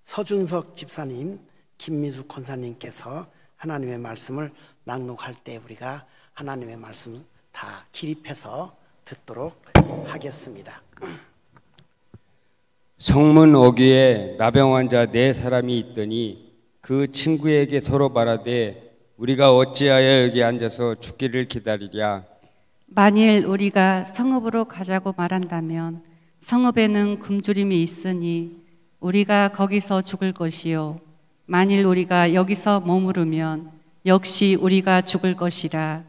서준석 집사님, 김미숙 권사님께서 하나님의 말씀을 낭독할 때 우리가 하나님의 말씀 다 기립해서 듣도록 하겠습니다. 성문 어귀에 나병 환자 4사람이 있더니 그 친구에게 서로 말하되 우리가 어찌하여 여기 앉아서 죽기를 기다리랴. 만일 우리가 성읍으로 가자고 말한다면 성읍에는 굶주림이 있으니 우리가 거기서 죽을 것이요 만일 우리가 여기서 머무르면 역시 우리가 죽을 것이라.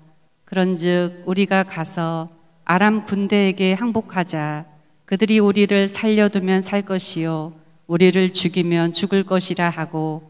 그런즉 우리가 가서 아람 군대에게 항복하자. 그들이 우리를 살려두면 살 것이요 우리를 죽이면 죽을 것이라 하고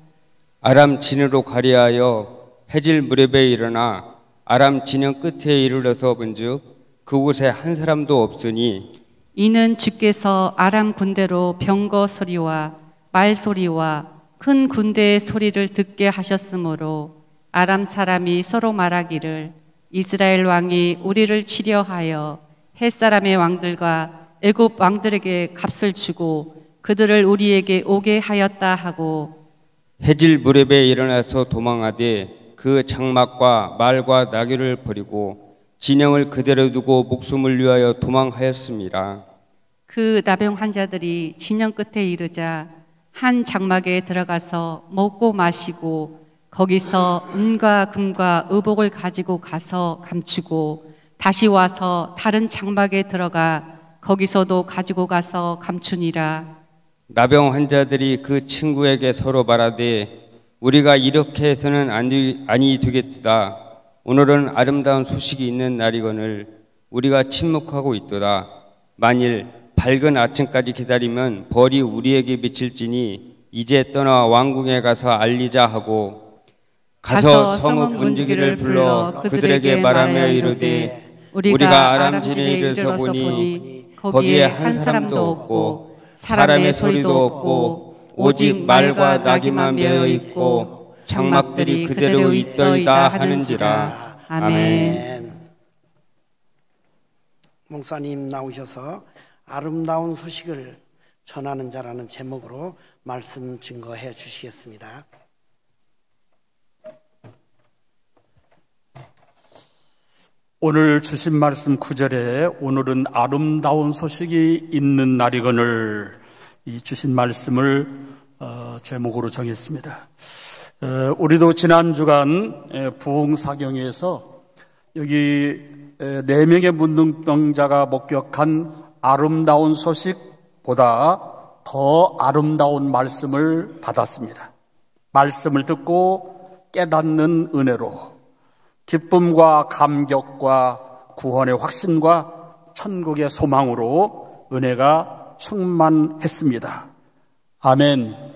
아람 진으로 가리하여 해질 무렵에 일어나 아람 진영 끝에 이르러서 본즉 그곳에 한 사람도 없으니 이는 주께서 아람 군대로 병거 소리와 말 소리와 큰 군대의 소리를 듣게 하셨으므로 아람 사람이 서로 말하기를 이스라엘 왕이 우리를 치려하여 헷사람의 왕들과 애굽 왕들에게 값을 주고 그들을 우리에게 오게 하였다 하고 해질 무렵에 일어나서 도망하되 그 장막과 말과 나귀를 버리고 진영을 그대로 두고 목숨을 위하여 도망하였습니다. 그 나병 환자들이 진영 끝에 이르자 한 장막에 들어가서 먹고 마시고 거기서 은과 금과 의복을 가지고 가서 감추고 다시 와서 다른 장막에 들어가 거기서도 가지고 가서 감추니라. 나병 환자들이 그 친구에게 서로 말하되 우리가 이렇게 해서는 아니 되겠도다. 오늘은 아름다운 소식이 있는 날이거늘 우리가 침묵하고 있도다. 만일 밝은 아침까지 기다리면 벌이 우리에게 미칠지니 이제 떠나 왕궁에 가서 알리자 하고 가서 성읍 문지기를 불러 그들에게 말하며 이르되 우리가 아람진에 이르러서 보니 거기에 한 사람도 없고 사람의 소리도 없고 오직 말과 나귀만 메어 있고 장막들이 그대로 있더이다 하는지라. 아멘. 목사님 나오셔서 아름다운 소식을 전하는 자라는 제목으로 말씀 증거해 주시겠습니다. 오늘 주신 말씀 9절에 오늘은 아름다운 소식이 있는 날이거늘 이 주신 말씀을 제목으로 정했습니다. 우리도 지난 주간 부흥사경에서 여기 4명의 문둥병자가 목격한 아름다운 소식보다 더 아름다운 말씀을 받았습니다. 말씀을 듣고 깨닫는 은혜로 기쁨과 감격과 구원의 확신과 천국의 소망으로 은혜가 충만했습니다. 아멘.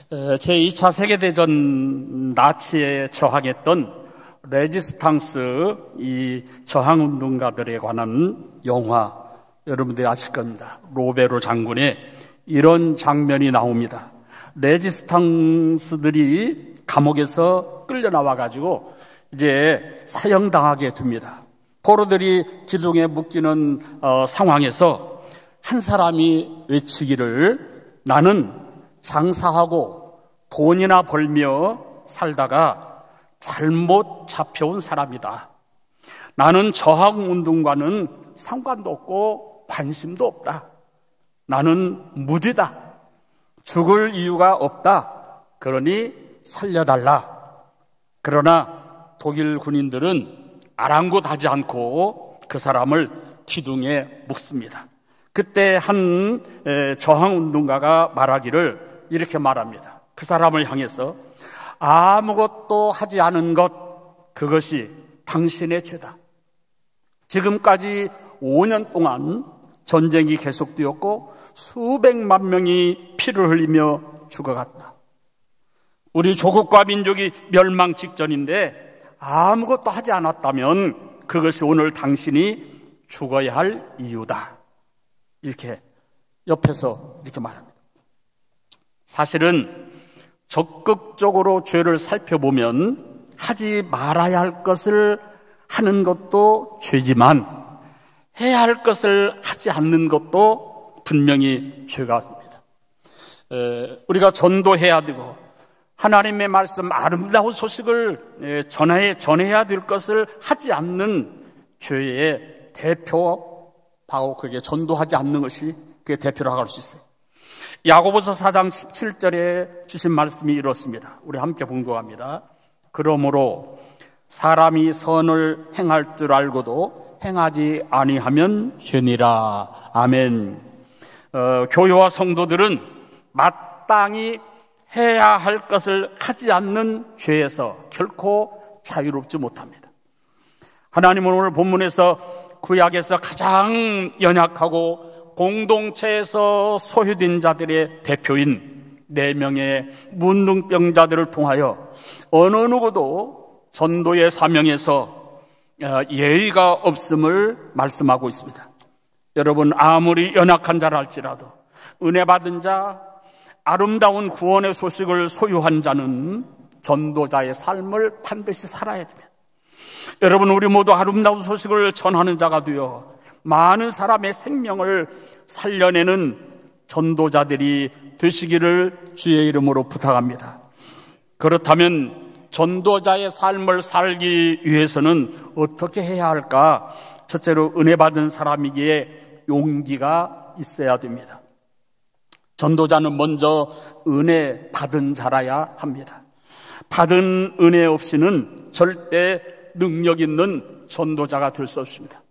제2차 세계대전 나치에 저항했던 레지스탕스 이 저항운동가들에 관한 영화 여러분들이 아실 겁니다. 로베로 장군의 이런 장면이 나옵니다. 레지스탕스들이 감옥에서 끌려나와가지고 이제 사형당하게 됩니다. 포로들이 기둥에 묶이는 상황에서 한 사람이 외치기를 나는 장사하고 돈이나 벌며 살다가 잘못 잡혀온 사람이다. 나는 저항운동과는 상관도 없고 관심도 없다. 나는 무디다. 죽을 이유가 없다. 그러니 살려달라. 그러나 독일 군인들은 아랑곳하지 않고 그 사람을 기둥에 묶습니다. 그때 한 저항운동가가 말하기를 이렇게 말합니다. 그 사람을 향해서 아무것도 하지 않은 것, 그것이 당신의 죄다. 지금까지 5년 동안 전쟁이 계속되었고 수백만 명이 피를 흘리며 죽어갔다. 우리 조국과 민족이 멸망 직전인데 아무것도 하지 않았다면 그것이 오늘 당신이 죽어야 할 이유다. 이렇게 옆에서 이렇게 말합니다. 사실은 적극적으로 죄를 살펴보면 하지 말아야 할 것을 하는 것도 죄지만 해야 할 것을 하지 않는 것도 분명히 죄가 있습니다. 우리가 전도해야 되고 하나님의 말씀 아름다운 소식을 전해야 될 것을 하지 않는 죄의 대표, 바로 그게 전도하지 않는 것이 그게 대표라고 할 수 있어요. 야고보서 4장 17절에 주신 말씀이 이렇습니다. 우리 함께 봉독합니다. 그러므로 사람이 선을 행할 줄 알고도 행하지 아니하면 죄니라. 아멘. 교회와 성도들은 마땅히 해야 할 것을 하지 않는 죄에서 결코 자유롭지 못합니다. 하나님은 오늘 본문에서 구약에서 가장 연약하고 공동체에서 소외된 자들의 대표인 4명의 문둥병자들을 통하여 어느 누구도 전도의 사명에서 예의가 없음을 말씀하고 있습니다. 여러분, 아무리 연약한 자라 할지라도 은혜 받은 자, 아름다운 구원의 소식을 소유한 자는 전도자의 삶을 반드시 살아야 됩니다. 여러분, 우리 모두 아름다운 소식을 전하는 자가 되어 많은 사람의 생명을 살려내는 전도자들이 되시기를 주의 이름으로 부탁합니다. 그렇다면 전도자의 삶을 살기 위해서는 어떻게 해야 할까? 첫째로 은혜 받은 사람이기에 용기가 있어야 됩니다. 전도자는 먼저 은혜 받은 자라야 합니다. 받은 은혜 없이는 절대 능력 있는 전도자가 될 수 없습니다.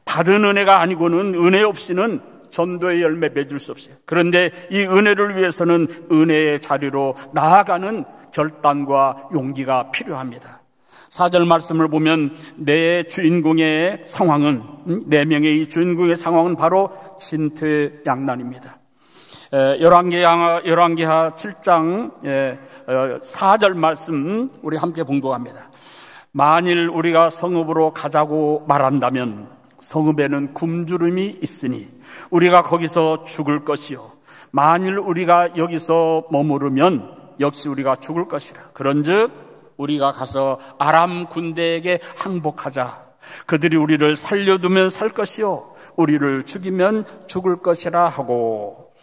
받은 은혜가 아니고는 은혜 없이는 전도의 열매 맺을 수 없어요. 그런데 이 은혜를 위해서는 은혜의 자리로 나아가는 결단과 용기가 필요합니다. 4절 말씀을 보면 내 주인공의 상황은 4명의 이 주인공의 상황은 바로 진퇴양난입니다. 열왕기하 7장 4절 말씀 우리 함께 봉독합니다. 만일 우리가 성읍으로 가자고 말한다면 성읍에는 굶주림이 있으니 우리가 거기서 죽을 것이요 만일 우리가 여기서 머무르면 역시 우리가 죽을 것이라. 그런즉 우리가 가서 아람 군대에게 항복하자. 그들이 우리를 살려두면 살 것이요 우리를 죽이면 죽을 것이라 하고.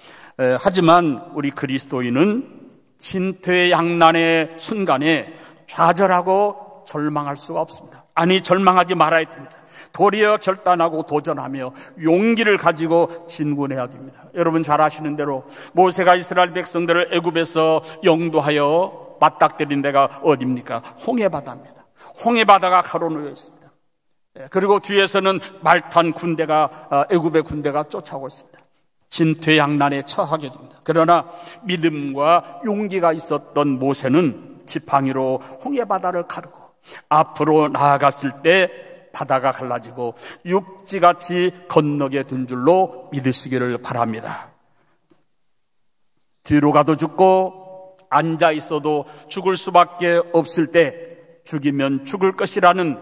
하지만 우리 그리스도인은 진퇴양난의 순간에 좌절하고 절망할 수가 없습니다. 아니, 절망하지 말아야 됩니다. 도리어 결단하고 도전하며 용기를 가지고 진군해야 됩니다. 여러분 잘 아시는 대로 모세가 이스라엘 백성들을 애굽에서 영도하여 맞닥뜨린 데가 어디입니까? 홍해바다입니다. 홍해바다가 가로놓여 있습니다. 그리고 뒤에서는 말탄 군대가, 애굽의 군대가 쫓아오고 있습니다. 진퇴양난에 처하게 됩니다. 그러나 믿음과 용기가 있었던 모세는 지팡이로 홍해바다를 가르고 앞으로 나아갔을 때 바다가 갈라지고 육지같이 건너게 된 줄로 믿으시기를 바랍니다. 뒤로 가도 죽고 앉아 있어도 죽을 수밖에 없을 때 죽이면 죽을 것이라는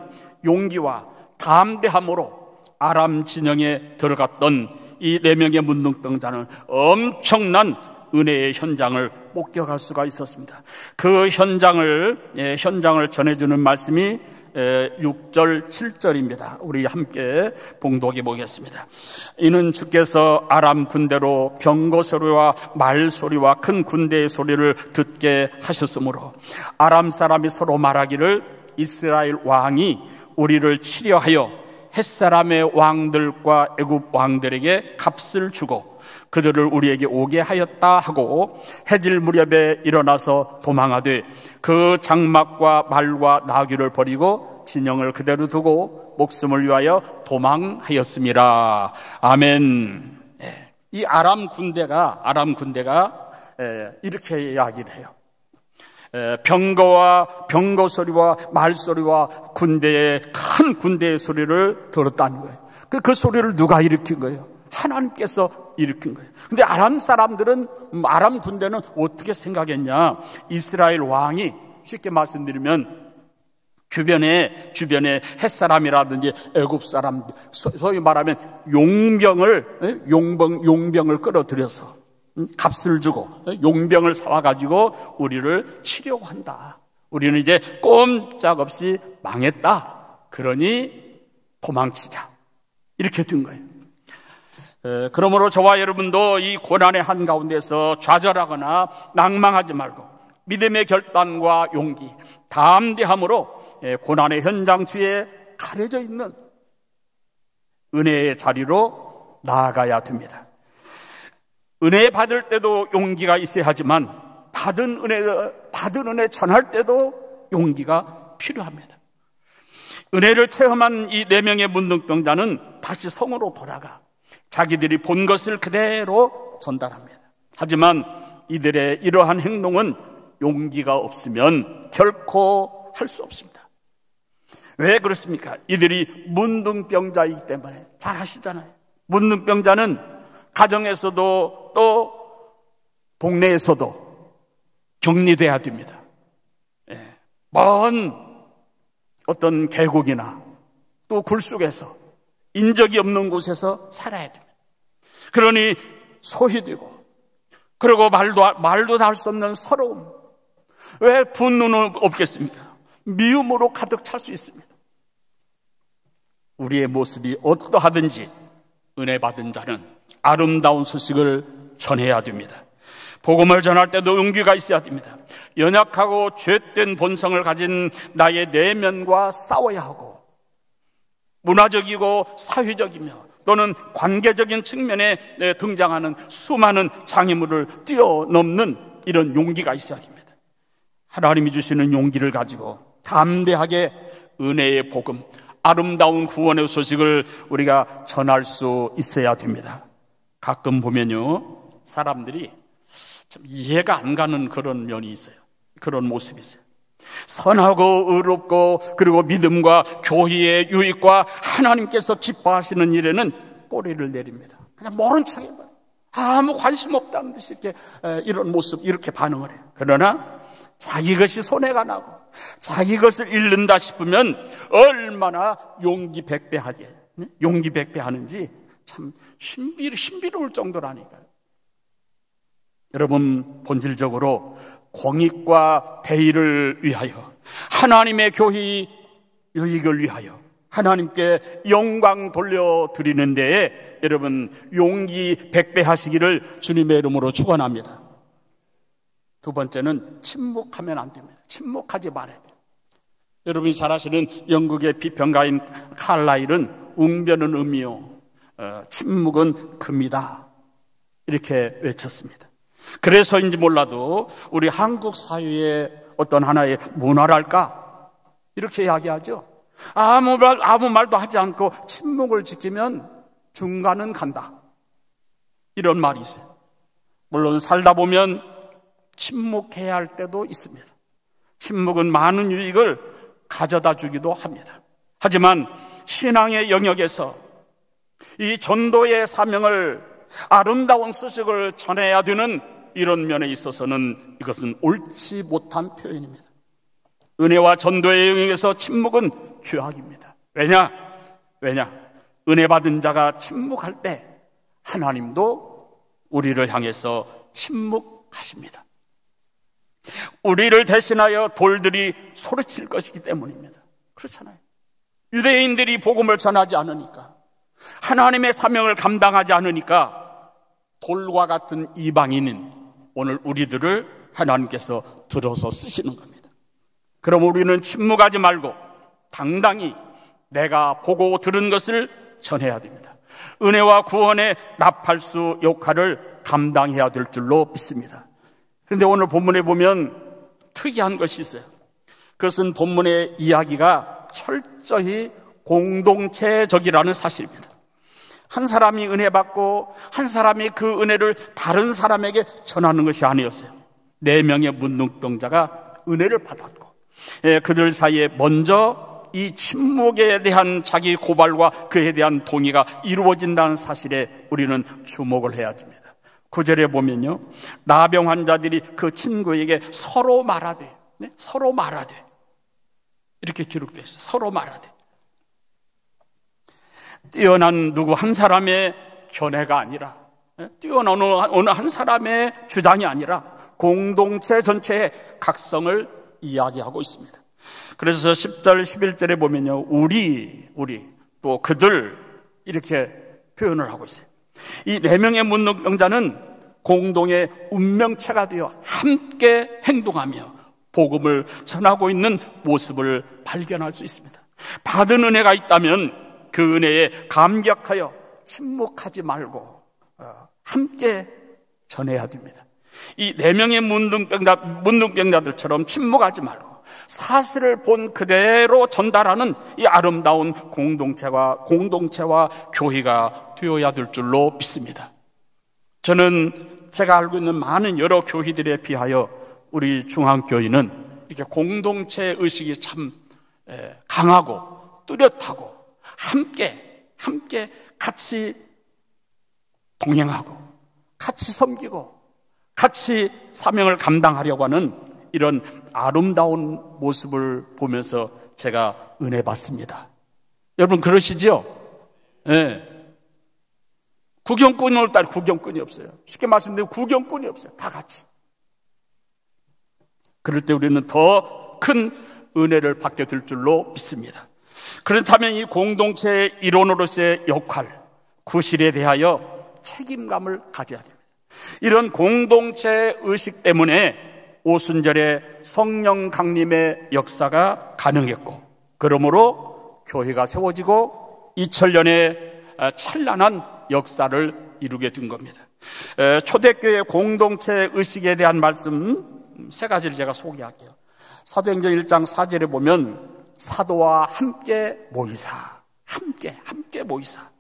용기와 담대함으로 아람 진영에 들어갔던 이 4명의 문둥병자는 엄청난 은혜의 현장을 목격할 수가 있었습니다. 그 현장을 전해주는 말씀이 6절 7절입니다. 우리 함께 봉독해 보겠습니다. 이는 주께서 아람 군대로 병거 소리와 말 소리와 큰 군대의 소리를 듣게 하셨으므로 아람 사람이 서로 말하기를 이스라엘 왕이 우리를 치려하여 햇사람의 왕들과 애굽 왕들에게 값을 주고 그들을 우리에게 오게 하였다 하고 해질 무렵에 일어나서 도망하되 그 장막과 말과 나귀를 버리고 진영을 그대로 두고 목숨을 위하여 도망하였습니다. 아멘. 이 아람 군대가 이렇게 이야기를 해요. 병거 소리와 말 소리와 큰 군대의 소리를 들었다는 거예요. 그 소리를 누가 일으킨 거예요? 하나님께서 일으킨 거예요. 근데 아람 군대는 어떻게 생각했냐? 이스라엘 왕이, 쉽게 말씀드리면 주변에 햇사람이라든지 애굽 사람, 소위 말하면 용병을 끌어들여서 값을 주고 용병을 사와가지고 우리를 치려고 한다. 우리는 이제 꼼짝없이 망했다. 그러니 도망치자. 이렇게 된 거예요. 그러므로 저와 여러분도 이 고난의 한가운데서 좌절하거나 낭망하지 말고 믿음의 결단과 용기, 담대함으로 고난의 현장 뒤에 가려져 있는 은혜의 자리로 나아가야 됩니다. 은혜 받을 때도 용기가 있어야 하지만 받은 은혜 전할 때도 용기가 필요합니다. 은혜를 체험한 이 4명의 문둥병자는 다시 성으로 돌아가 자기들이 본 것을 그대로 전달합니다. 하지만 이들의 이러한 행동은 용기가 없으면 결코 할 수 없습니다. 왜 그렇습니까? 이들이 문둥병자이기 때문에. 잘 아시잖아요. 문둥병자는 가정에서도 또 동네에서도 격리돼야 됩니다. 먼 어떤 계곡이나 또 굴속에서 인적이 없는 곳에서 살아야 됩니다. 그러니 소희되고, 그리고 말도 다 할 수 없는 서러움. 왜 분노는 없겠습니까? 미움으로 가득 찰 수 있습니다. 우리의 모습이 어떠하든지 은혜 받은 자는 아름다운 소식을 전해야 됩니다. 복음을 전할 때도 용기가 있어야 됩니다. 연약하고 죄된 본성을 가진 나의 내면과 싸워야 하고, 문화적이고 사회적이며 또는 관계적인 측면에 등장하는 수많은 장애물을 뛰어넘는 이런 용기가 있어야 됩니다. 하나님이 주시는 용기를 가지고 담대하게 은혜의 복음, 아름다운 구원의 소식을 우리가 전할 수 있어야 됩니다. 가끔 보면요, 사람들이 참 이해가 안 가는 그런 면이 있어요. 그런 모습이 있어요. 선하고 의롭고 그리고 믿음과 교회의 유익과 하나님께서 기뻐하시는 일에는 꼬리를 내립니다. 그냥 모른 척 해봐요. 아무 관심 없다는 듯이 이렇게 이런 모습, 이렇게 반응을 해요. 그러나 자기 것이 손해가 나고 자기 것을 잃는다 싶으면 얼마나 용기 백배하지, 용기 백배하는지 참 신비로울 정도라니까요. 여러분, 본질적으로 공익과 대의를 위하여, 하나님의 교회 유익을 위하여 하나님께 영광 돌려드리는 데에 여러분 용기 백배하시기를 주님의 이름으로 축원합니다. 두 번째는 침묵하면 안 됩니다. 침묵하지 말아야 돼요. 여러분이 잘 아시는 영국의 비평가인 칼라일은 웅변은 음이요, 침묵은 금이다, 이렇게 외쳤습니다. 그래서인지 몰라도 우리 한국 사회의 어떤 하나의 문화랄까, 이렇게 이야기하죠. 아무 말도 하지 않고 침묵을 지키면 중간은 간다, 이런 말이 있어요. 물론 살다 보면 침묵해야 할 때도 있습니다. 침묵은 많은 유익을 가져다 주기도 합니다. 하지만 신앙의 영역에서 이 전도의 사명을, 아름다운 소식을 전해야 되는 이런 면에 있어서는 이것은 옳지 못한 표현입니다. 은혜와 전도의 영역에서 침묵은 죄악입니다. 왜냐? 은혜 받은 자가 침묵할 때 하나님도 우리를 향해서 침묵하십니다. 우리를 대신하여 돌들이 소리칠 것이기 때문입니다. 그렇잖아요. 유대인들이 복음을 전하지 않으니까, 하나님의 사명을 감당하지 않으니까 돌과 같은 이방인인 오늘 우리들을 하나님께서 들어서 쓰시는 겁니다. 그럼 우리는 침묵하지 말고 당당히 내가 보고 들은 것을 전해야 됩니다. 은혜와 구원의 나팔수 역할을 감당해야 될 줄로 믿습니다. 그런데 오늘 본문에 보면 특이한 것이 있어요. 그것은 본문의 이야기가 철저히 공동체적이라는 사실입니다. 한 사람이 은혜 받고 한 사람이 그 은혜를 다른 사람에게 전하는 것이 아니었어요. 4명의 문둥병자가 은혜를 받았고, 그들 사이에 먼저 이 침묵에 대한 자기 고발과 그에 대한 동의가 이루어진다는 사실에 우리는 주목을 해야 됩니다. 9절에 보면요, 나병 환자들이 그 친구에게 서로 말하되, 서로 말하되, 이렇게 기록되어 있어요. 서로 말하되. 뛰어난 누구 한 사람의 견해가 아니라, 뛰어난 어느 한 사람의 주장이 아니라 공동체 전체의 각성을 이야기하고 있습니다. 그래서 10절, 11절에 보면요, 우리, 또 그들, 이렇게 표현을 하고 있어요. 이 4명의 문둥병자는 공동의 운명체가 되어 함께 행동하며 복음을 전하고 있는 모습을 발견할 수 있습니다. 받은 은혜가 있다면 그 은혜에 감격하여 침묵하지 말고 함께 전해야 됩니다. 이 4명의 문둥병자들처럼 침묵하지 말고 사실을 본 그대로 전달하는 이 아름다운 공동체와 교회가 되어야 될 줄로 믿습니다. 저는 제가 알고 있는 많은 여러 교회들에 비하여 우리 중앙교회는 이렇게 공동체 의식이 참 강하고 뚜렷하고 함께 같이 동행하고 같이 섬기고 같이 사명을 감당하려고 하는 이런 아름다운 모습을 보면서 제가 은혜 받습니다. 여러분 그러시죠? 네. 구경꾼이 올 때 구경꾼이 없어요. 쉽게 말씀드리면 구경꾼이 없어요. 다 같이. 그럴 때 우리는 더 큰 은혜를 받게 될 줄로 믿습니다. 그렇다면 이 공동체의 일원으로서의 역할, 구실에 대하여 책임감을 가져야 됩니다. 이런 공동체 의식 때문에 오순절에 성령 강림의 역사가 가능했고, 그러므로 교회가 세워지고 2000년의 찬란한 역사를 이루게 된 겁니다. 초대교회 공동체 의식에 대한 말씀 3가지를 제가 소개할게요. 사도행전 1장 4절에 보면 사도와 함께 모이사, 함께 모이사.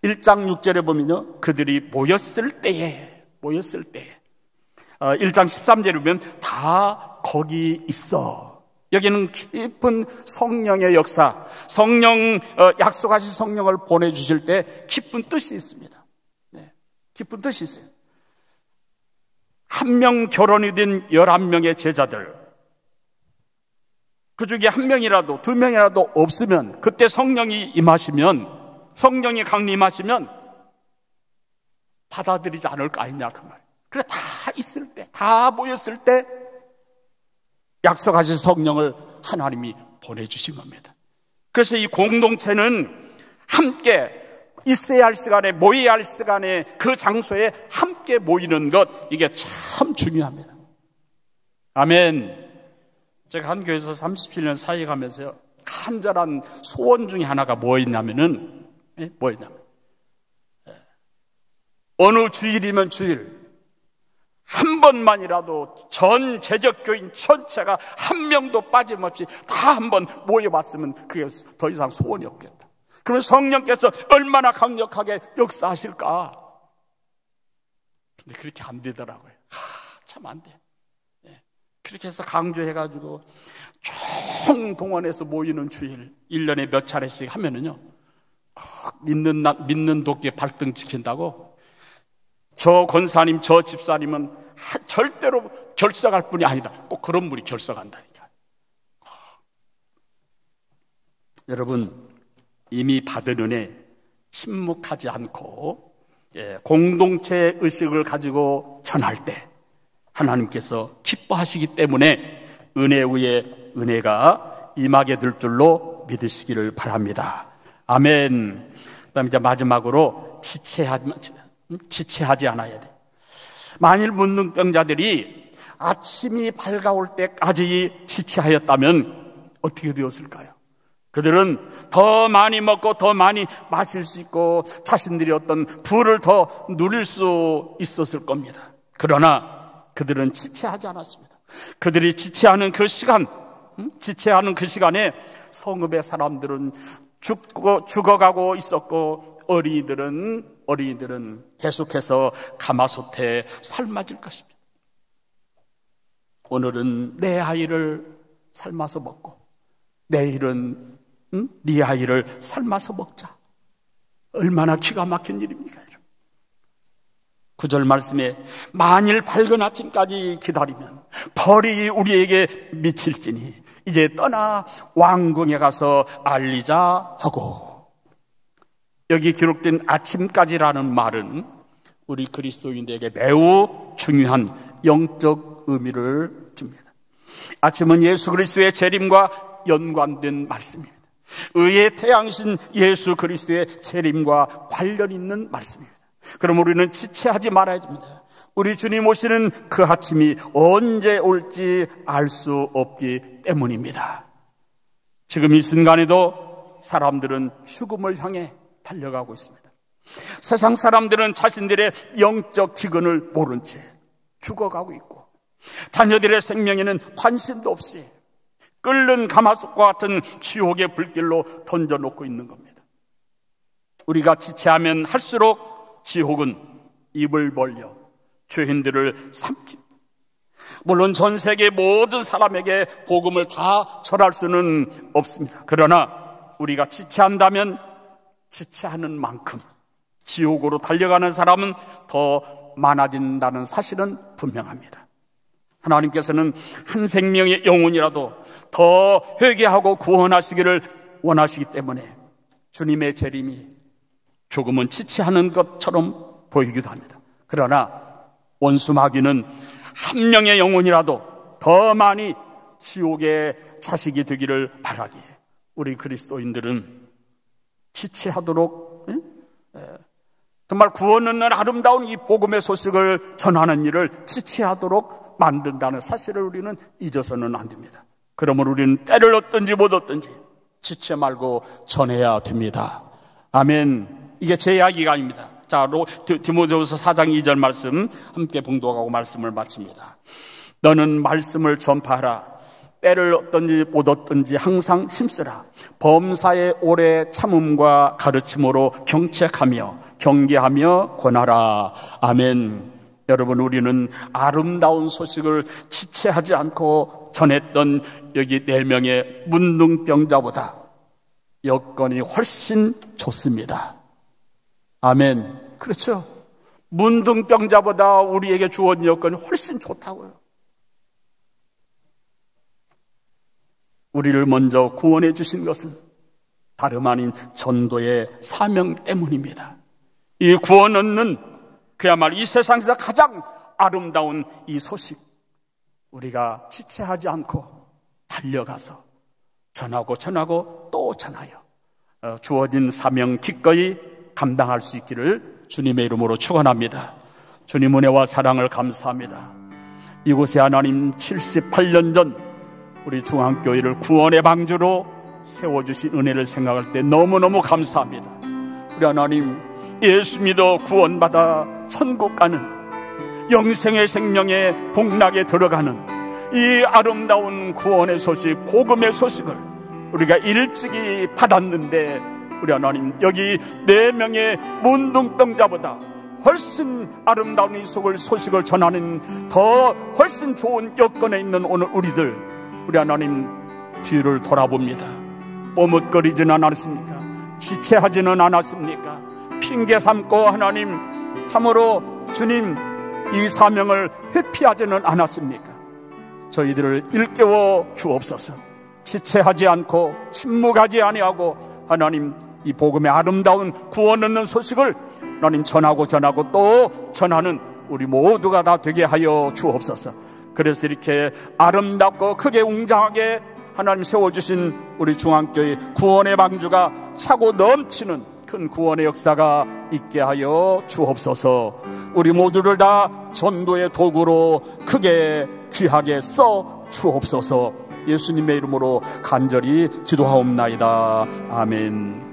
1장 6절에 보면요, 그들이 모였을 때에 1장 13절에 보면 다 거기 있어. 여기는 깊은 성령의 역사, 약속하신 성령을 보내주실 때 깊은 뜻이 있습니다. 네, 깊은 뜻이 있어요. 한 명 결혼이 된 11명의 제자들, 그 중에 1명이라도 2명이라도 없으면, 그때 성령이 강림하시면 받아들이지 않을 거 아니냐 그 말. 그래, 다 있을 때, 다 모였을 때 약속하신 성령을 하나님이 보내주신 겁니다. 그래서 이 공동체는 함께 있어야 할 시간에, 모여야 할 시간에, 그 장소에 함께 모이는 것, 이게 참 중요합니다. 아멘. 제가 한 교회에서 37년 사역하면서요, 간절한 소원 중에 하나가 뭐였냐면 어느 주일이면 주일 한 번만이라도 전 재적교인 전체가 한 명도 빠짐없이 다 한번 모여봤으면 그게 더 이상 소원이 없겠다. 그러면 성령께서 얼마나 강력하게 역사하실까? 근데 그렇게 안 되더라고요. 참 안 돼. 그렇게 해서 강조해가지고 총동원해서 모이는 주일 1년에 몇 차례씩 하면은요, 믿는 도끼에 발등 지킨다고 저 권사님, 저 집사님은 절대로 결석할 분이 아니다. 꼭 그런 분이 결석한다니까. 여러분, 이미 받은 은혜 침묵하지 않고 공동체 의식을 가지고 전할 때 하나님께서 기뻐하시기 때문에 은혜 위에 은혜가 임하게 될 줄로 믿으시기를 바랍니다. 아멘. 그다음 이제 마지막으로 지체하지 않아야 돼. 만일 문둥병자들이 아침이 밝아올 때까지 지체하였다면 어떻게 되었을까요? 그들은 더 많이 먹고 더 많이 마실 수 있고 자신들이 어떤 부를 더 누릴 수 있었을 겁니다. 그러나 그들은 지체하지 않았습니다. 그들이 지체하는 그 시간에 성읍의 사람들은 죽어가고 있었고 어린이들은 계속해서 가마솥에 삶아질 것입니다. 오늘은 내 아이를 삶아서 먹고 내일은 네 아이를 삶아서 먹자. 얼마나 기가 막힌 일입니까? 9절 말씀에 만일 밝은 아침까지 기다리면 벌이 우리에게 미칠지니 이제 떠나 왕궁에 가서 알리자 하고, 여기 기록된 아침까지라는 말은 우리 그리스도인들에게 매우 중요한 영적 의미를 줍니다. 아침은 예수 그리스도의 재림과 연관된 말씀입니다. 의의 태양신 예수 그리스도의 재림과 관련 있는 말씀입니다. 그럼 우리는 지체하지 말아야 됩니다. 우리 주님 오시는 그 아침이 언제 올지 알 수 없기 때문입니다. 지금 이 순간에도 사람들은 죽음을 향해 달려가고 있습니다. 세상 사람들은 자신들의 영적 기근을 모른 채 죽어가고 있고, 자녀들의 생명에는 관심도 없이 끓는 가마솥과 같은 지옥의 불길로 던져놓고 있는 겁니다. 우리가 지체하면 할수록 지옥은 입을 벌려 죄인들을 삼킵니다. 물론 전 세계 모든 사람에게 복음을 다 전할 수는 없습니다. 그러나 우리가 지체한다면 지체하는 만큼 지옥으로 달려가는 사람은 더 많아진다는 사실은 분명합니다. 하나님께서는 한 생명의 영혼이라도 더 회개하고 구원하시기를 원하시기 때문에 주님의 재림이 조금은 지체하는 것처럼 보이기도 합니다. 그러나 원수 마귀는 한 명의 영혼이라도 더 많이 지옥의 자식이 되기를 바라기에 우리 그리스도인들은 지체하도록 정말 구원 얻는 아름다운 이 복음의 소식을 전하는 일을 지체하도록 만든다는 사실을 우리는 잊어서는 안 됩니다. 그러므로 우리는 때를 얻든지 못 얻든지 지체 말고 전해야 됩니다. 아멘. 이게 제 이야기가 아닙니다. 자, 디모데후서 4장 2절 말씀 함께 봉독하고 말씀을 마칩니다. 너는 말씀을 전파하라. 때를 얻든지 못 얻든지 항상 힘쓰라. 범사의 오래 참음과 가르침으로 경책하며 경계하며 권하라. 아멘. 여러분, 우리는 아름다운 소식을 지체하지 않고 전했던 여기 4명의 문둥병자보다 여건이 훨씬 좋습니다. 아멘. 그렇죠. 문둥병자보다 우리에게 주어진 여건이 훨씬 좋다고요. 우리를 먼저 구원해 주신 것은 다름 아닌 전도의 사명 때문입니다. 이 구원 얻는 그야말로 이 세상에서 가장 아름다운 이 소식, 우리가 지체하지 않고 달려가서 전하고 또 전하여 주어진 사명 기꺼이 감당할 수 있기를 주님의 이름으로 축원합니다. 주님 은혜와 사랑을 감사합니다. 이곳에 하나님 78년 전 우리 중앙교회를 구원의 방주로 세워주신 은혜를 생각할 때 너무너무 감사합니다. 우리 하나님, 예수 믿어 구원받아 천국 가는 영생의 생명의 복락에 들어가는 이 아름다운 구원의 소식, 복음의 소식을 우리가 일찍이 받았는데 우리 하나님, 여기 4명의 문둥병자보다 훨씬 아름다운 이 소식을 전하는 더 훨씬 좋은 여건에 있는 오늘 우리 하나님 뒤를 돌아봅니다. 머뭇거리지는 않았습니까? 지체하지는 않았습니까? 핑계 삼고 하나님, 참으로 주님 이 사명을 회피하지는 않았습니까? 저희들을 일깨워 주옵소서. 지체하지 않고 침묵하지 아니하고 하나님 이 복음의 아름다운 구원 얻는 소식을 하나님 전하고 또 전하는 우리 모두가 다 되게 하여 주옵소서. 그래서 이렇게 아름답고 크게 웅장하게 하나님 세워주신 우리 중앙교회 구원의 방주가 차고 넘치는 큰 구원의 역사가 있게 하여 주옵소서. 우리 모두를 다 전도의 도구로 크게 귀하게 써 주옵소서. 예수님의 이름으로 간절히 기도하옵나이다. 아멘.